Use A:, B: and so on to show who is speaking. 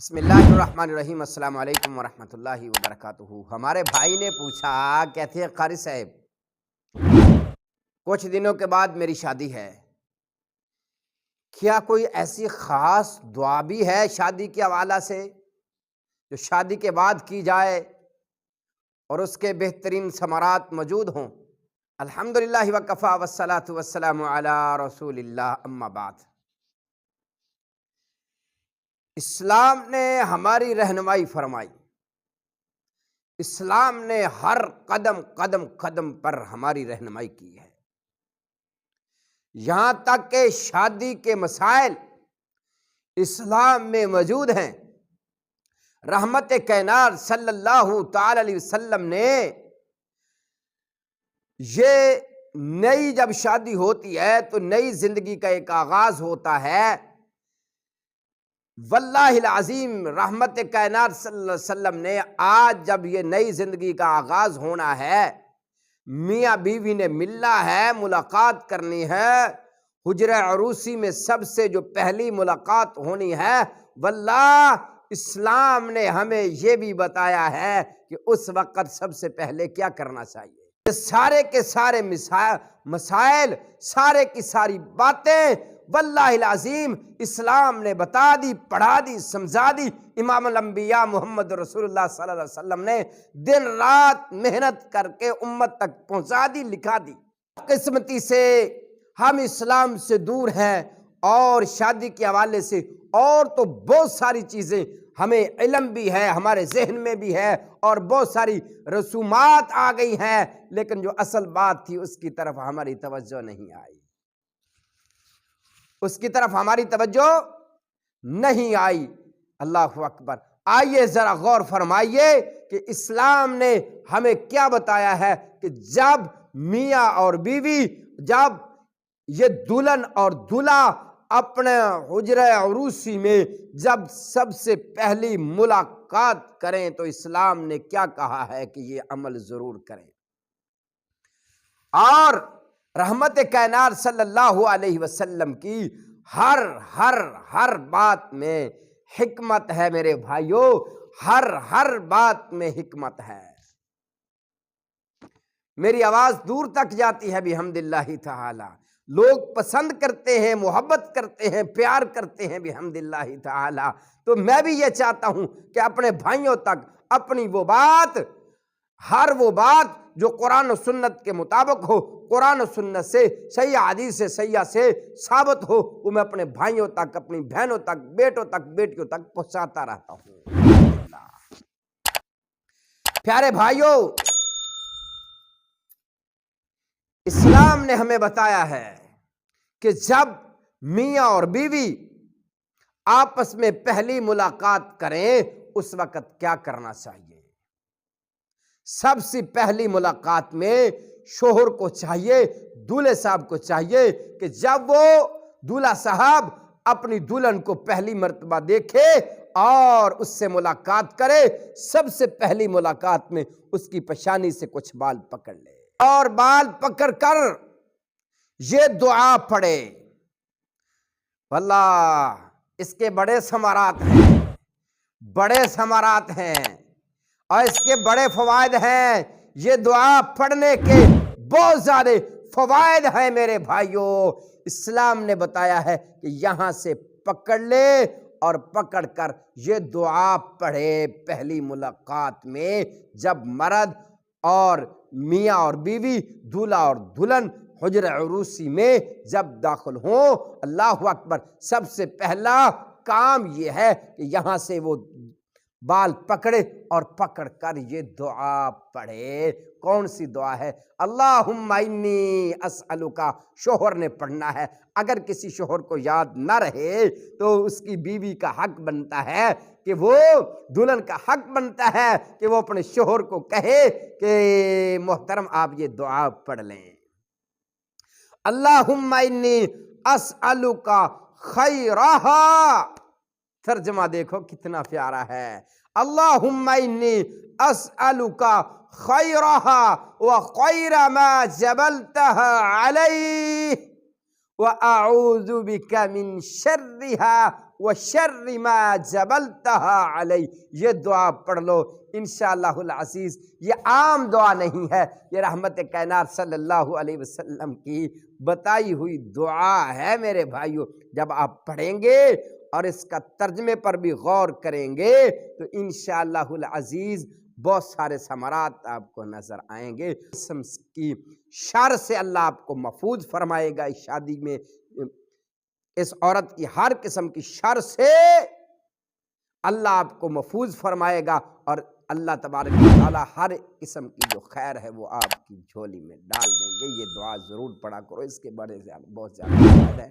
A: بسم اللہ الرحمن الرحیم۔ السلام علیکم ورحمۃ اللہ وبرکاتہ۔ ہمارے بھائی نے پوچھا، کہتے ہیں قاری صاحب کچھ دنوں کے بعد میری شادی ہے، کیا کوئی ایسی خاص دعا بھی ہے شادی کے حوالہ سے جو شادی کے بعد کی جائے اور اس کے بہترین ثمرات موجود ہوں؟ الحمدللہ وکفی والصلاۃ والسلام علی رسول اللہ، اما بعد۔ اسلام نے ہماری رہنمائی فرمائی، اسلام نے ہر قدم پر ہماری رہنمائی کی ہے، یہاں تک کہ شادی کے مسائل اسلام میں موجود ہیں۔ رحمت کائنات صلی اللہ تعالی علیہ وسلم نے یہ نئی جب شادی ہوتی ہے تو نئی زندگی کا ایک آغاز ہوتا ہے۔ واللہ العظیم رحمت کائنات صلی اللہ علیہ وسلم نے آج جب یہ نئی زندگی کا آغاز ہونا ہے، میاں بیوی نے ملنا ہے، ملاقات کرنی ہے، حجرہ عروسی میں سب سے جو پہلی ملاقات ہونی ہے، واللہ اسلام نے ہمیں یہ بھی بتایا ہے کہ اس وقت سب سے پہلے کیا کرنا چاہیے۔ یہ سارے کے سارے مسائل، سارے کی ساری باتیں واللہ العظیم اسلام نے بتا دی، پڑھا دی، سمجھا دی۔ امام الانبیاء محمد رسول اللہ صلی اللہ علیہ وسلم نے دن رات محنت کر کے امت تک پہنچا دی، لکھا دی۔ قسمتی سے ہم اسلام سے دور ہیں، اور شادی کے حوالے سے اور تو بہت ساری چیزیں ہمیں علم بھی ہے، ہمارے ذہن میں بھی ہے، اور بہت ساری رسومات آ گئی ہیں، لیکن جو اصل بات تھی اس کی طرف ہماری توجہ نہیں آئی، اس کی طرف ہماری توجہ نہیں آئی۔ اللہ اکبر۔ آئیے ذرا غور فرمائیے کہ اسلام نے ہمیں کیا بتایا ہے کہ جب میاں اور بیوی، جب یہ دلہن اور دولہا اپنے حجرہ عروسی میں جب سب سے پہلی ملاقات کریں تو اسلام نے کیا کہا ہے کہ یہ عمل ضرور کریں۔ اور رحمت کائنات صلی اللہ علیہ وسلم کی ہر بات میں حکمت ہے میرے بھائیو، ہر بات میں حکمت ہے۔ میری آواز دور تک جاتی ہے بحمداللہ تعالی، لوگ پسند کرتے ہیں، محبت کرتے ہیں، پیار کرتے ہیں بحمداللہ تعالی۔ تو میں بھی یہ چاہتا ہوں کہ اپنے بھائیوں تک اپنی وہ بات، ہر وہ بات جو قرآن و سنت کے مطابق ہو، قرآن و سنت سے، صحیح حدیث صحیحہ سے ثابت ہو، وہ میں اپنے بھائیوں تک، اپنی بہنوں تک، بیٹوں تک، بیٹیوں تک پہنچاتا رہتا ہوں۔ پیارے بھائیوں، اسلام نے ہمیں بتایا ہے کہ جب میاں اور بیوی آپس میں پہلی ملاقات کریں اس وقت کیا کرنا چاہیے۔ سب سے پہلی ملاقات میں شوہر کو چاہیے، دولہے صاحب کو چاہیے کہ جب وہ دولہا صاحب اپنی دلہن کو پہلی مرتبہ دیکھے اور اس سے ملاقات کرے، سب سے پہلی ملاقات میں اس کی پیشانی سے کچھ بال پکڑ لے، اور بال پکڑ کر یہ دعا پڑھے۔ واللہ اس کے بڑے ثمرات ہیں، بڑے ثمرات ہیں، اور اس کے بڑے فوائد ہیں۔ یہ دعا پڑھنے کے بہت زیادہ فوائد ہیں میرے بھائیوں۔ اسلام نے بتایا ہے کہ یہاں سے پکڑ لے اور پکڑ کر یہ دعا پڑھے پہلی ملاقات میں، جب مرد اور میاں اور بیوی، دولہا اور دلہن حجرہ عروسی میں جب داخل ہوں۔ اللہ اکبر۔ سب سے پہلا کام یہ ہے کہ یہاں سے وہ بال پکڑے اور پکڑ کر یہ دعا پڑھے۔ کون سی دعا ہے؟ اللہم انی اسألک۔ شوہر نے پڑھنا ہے۔ اگر کسی شوہر کو یاد نہ رہے تو اس کی بیوی کا حق بنتا ہے کہ وہ، دلہن کا حق بنتا ہے کہ وہ اپنے شوہر کو کہے کہ محترم آپ یہ دعا پڑھ لیں۔ اللہم انی اسألک خیرہا۔ ترجمہ دیکھو کتنا پیارا ہے۔ اللہم انی اسألک خیرہا وخیر ما جبلتہا علیہ واعوذ بک من شرہا وشر ما جبلتها علی، یہ دعا پڑھ لو انشاءاللہ العزیز۔ یہ عام دعا نہیں ہے، یہ رحمت کائنات صلی اللہ علیہ وسلم کی بتائی ہوئی دعا ہے میرے بھائیو۔ جب آپ پڑھیں گے اور اس کا ترجمے پر بھی غور کریں گے تو انشاءاللہ العزیز بہت سارے ثمرات آپ کو نظر آئیں گے۔ قسم کی شر سے اللہ آپ کو محفوظ فرمائے گا، اس شادی میں اس عورت کی ہر قسم کی شر سے اللہ آپ کو محفوظ فرمائے گا، اور اللہ تبارک و تعالی ہر قسم کی جو خیر ہے وہ آپ کی جھولی میں ڈال دیں گے۔ یہ دعا ضرور پڑھا کرو، اس کے بڑے بہت زیادہ فائدہ ہے۔